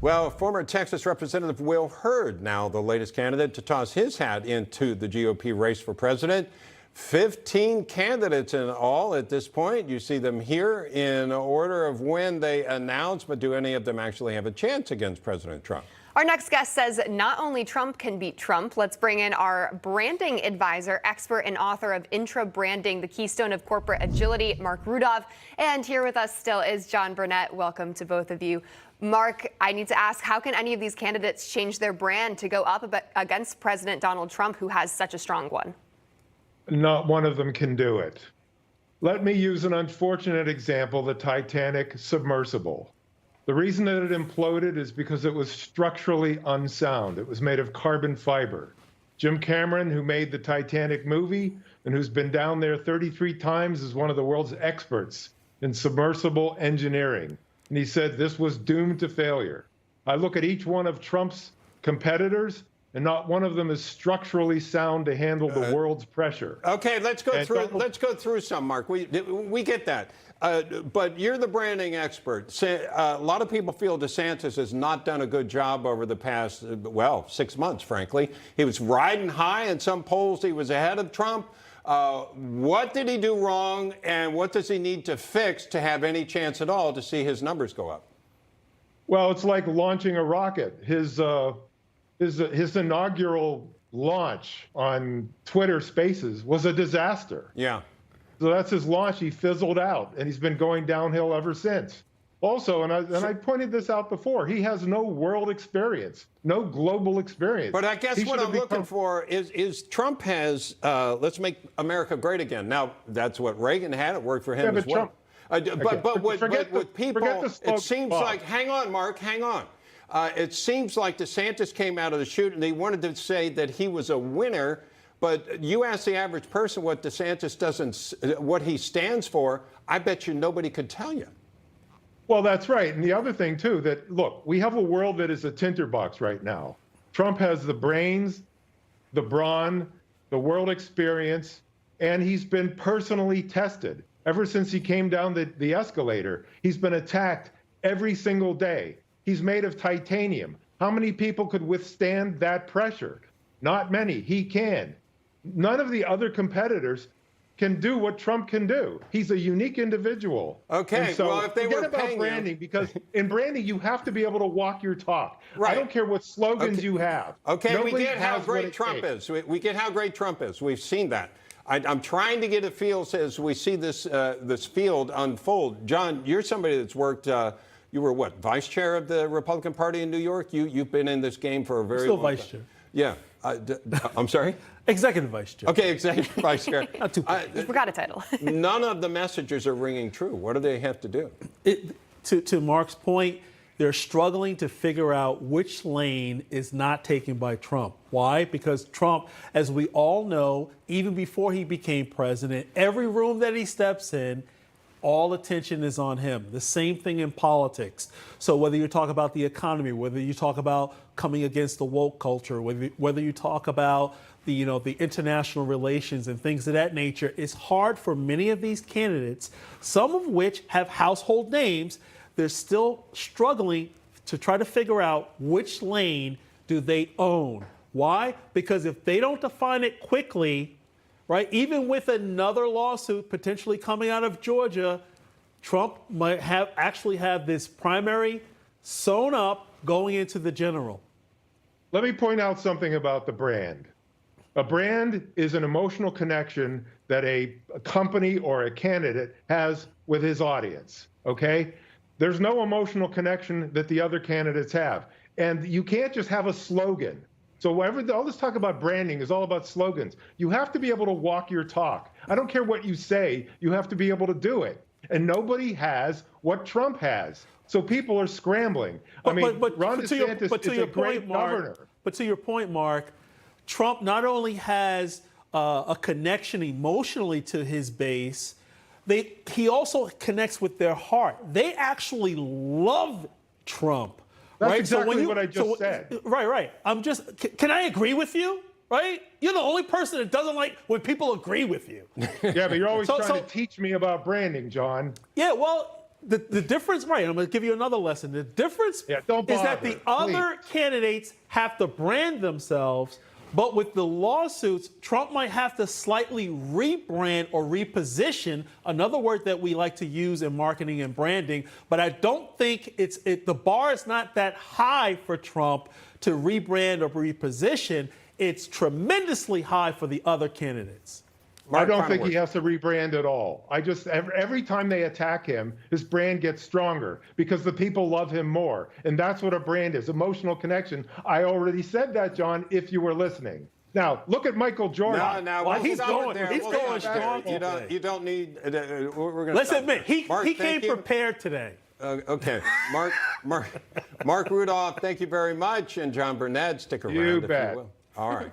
Well, former Texas Representative Will Hurd, now the latest candidate to toss his hat into the GOP race for president. 15 candidates in all at this point. You see them here in order of when they announce, but do any of them actually have a chance against President Trump? Our next guest says not only Trump can beat Trump. Let's bring in our branding advisor, expert and author of Intra-Branding, the Keystone of Corporate Agility, Marc Rudov. And here with us still is John Burnett. Welcome to both of you. Marc, I need to ask, how can any of these candidates change their brand to go up against President Donald Trump, who has such a strong one? Not one of them can do it. Let me use an unfortunate example, the Titanic submersible. The reason that it imploded is because it was structurally unsound. It was made of carbon fiber. Jim Cameron, who made the Titanic movie and who's been down there 33 times, is one of the world's experts in submersible engineering. And he said this was doomed to failure. I look at each one of Trump's competitors, and not one of them is structurally sound to handle the world's pressure. Okay, let's go through some, Marc. We get that. But you're the branding expert. A lot of people feel DeSantis has not done a good job over the past, 6 months, frankly. He was riding high in some polls. He was ahead of Trump. What did he do wrong, and what does he need to fix to have any chance at all to see his numbers go up? Well, it's like launching a rocket. His inaugural launch on Twitter Spaces was a disaster. Yeah. So that's his launch. He fizzled out, and he's been going downhill ever since. Also, and I pointed this out before, he has no world experience, no global experience. But I guess what I'm looking for is Trump has, let's make America great again. Now, that's what Reagan had. It worked for him as well. But with people, it seems like, hang on, Marc, hang on. It seems like DeSantis came out of the chute and he wanted to say that he was a winner. But you ask the average person what DeSantis what he stands for, I bet you nobody could tell you. Well, that's right. And the other thing, too, that, look, we have a world that is a tinderbox right now. Trump has the brains, the brawn, the world experience, and he's been personally tested. Ever since he came down the escalator, he's been attacked every single day. He's made of titanium. How many people could withstand that pressure? Not many. He can. None of the other competitors can do what Trump can do. He's a unique individual. Okay, so well, if they were about branding, because in branding, you have to be able to walk your talk. Right. I don't care what slogans you have. Okay, we get how great Trump is. We get how great Trump is. We've seen that. I'm trying to get a feel as we see this field unfold. John, you're somebody that's worked. You were what, vice chair of the Republican Party in New York? You've been in this game for a very long time. Still vice chair. Yeah. I'm sorry? Executive vice chair. Okay, executive vice chair. Not too bad. You forgot a title. None of the messages are ringing true. What do they have to do? To Marc's point, they're struggling to figure out which lane is not taken by Trump. Why? Because Trump, as we all know, even before he became president, every room that he steps in, all attention is on him. The same thing in politics. So whether you talk about the economy, whether you talk about coming against the woke culture, whether you talk about the international relations and things of that nature, it's hard for many of these candidates, some of which have household names. They're still struggling to try to figure out which lane do they own. Why? Because if they don't define it quickly, right, even with another lawsuit potentially coming out of Georgia, Trump might actually have this primary sewn up going into the general. Let me point out something about the brand. A brand is an emotional connection that a company or a candidate has with his audience, okay? There's no emotional connection that the other candidates have. And you can't just have a slogan. So all this talk about branding is all about slogans. You have to be able to walk your talk. I don't care what you say, you have to be able to do it. And nobody has what Trump has. So people are scrambling. Ron DeSantis is a great governor. But to your point, Marc, Trump not only has a connection emotionally to his base, he also connects with their heart. They actually love Trump. That's right? exactly what I just said. Right. Can I agree with you? Right? You're the only person that doesn't like when people agree with you. Yeah, but you're always trying to teach me about branding, John. Yeah, well, the difference, right, I'm going to give you another lesson. The difference is that the other candidates have to brand themselves, but with the lawsuits, Trump might have to slightly rebrand or reposition, another word that we like to use in marketing and branding. But I don't think the bar is not that high for Trump to rebrand or reposition. It's tremendously high for the other candidates. I don't think he has to rebrand at all. Every time they attack him, his brand gets stronger because the people love him more. And that's what a brand is, emotional connection. I already said that, John, if you were listening. Now, look at Michael Jordan. He's going strong. You don't need, we're going to Let's admit, he came prepared today. Okay. Marc Rudov, thank you very much. And John Burnett, stick around if you will. All right.